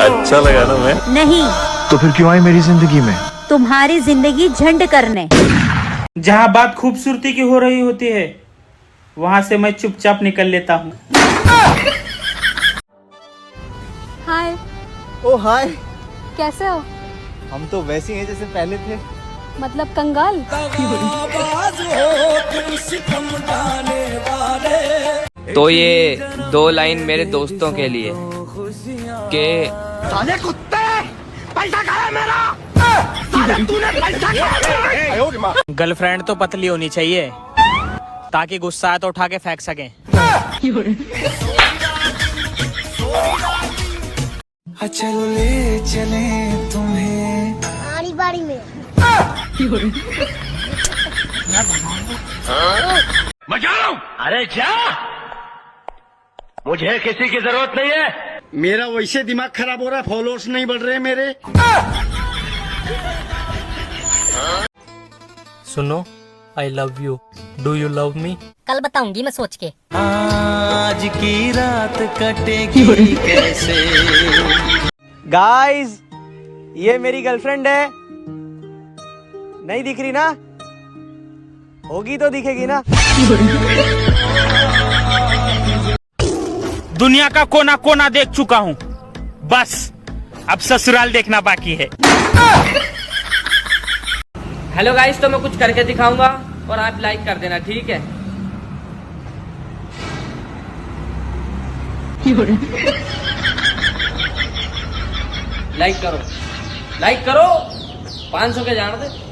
अच्छा लगा ना मैं? नहीं, तो फिर क्यों आई मेरी जिंदगी में? तुम्हारी जिंदगी झंड करने। जहाँ बात खूबसूरती की हो रही होती है वहाँ से मैं चुपचाप निकल लेता हूँ। हाय। ओ हाय। कैसे हो? हम तो वैसे ही हैं जैसे पहले थे। मतलब कंगाल। तो ये 2 लाइन मेरे दोस्तों के लिए के साले कुत्ते, पैसा खाया मेरा। साले तूने पैसा खाया। गर्लफ्रेंड तो पतली होनी चाहिए ताकि गुस्सा आए तो उठा के फेंक सकें। चलो ले चले तुम्हें आड़ी बाड़ी में। अरे क्या? मुझे किसी की जरूरत नहीं है। मेरा वैसे दिमाग खराब हो रहा है, फॉलोअर्स नहीं बढ़ रहे मेरे। सुनो, I love you. Do you love me? कल बताऊंगी मैं सोच के। आज की रात कटेगी कैसे? गाइस, ये मेरी गर्लफ्रेंड है। नहीं दिख रही ना? होगी तो दिखेगी ना। दुनिया का कोना कोना देख चुका हूँ, बस अब ससुराल देखना बाकी है। हेलो गाइस, तो मैं कुछ करके दिखाऊंगा और आप लाइक कर देना, ठीक है? लाइक करो 500 के जान दे।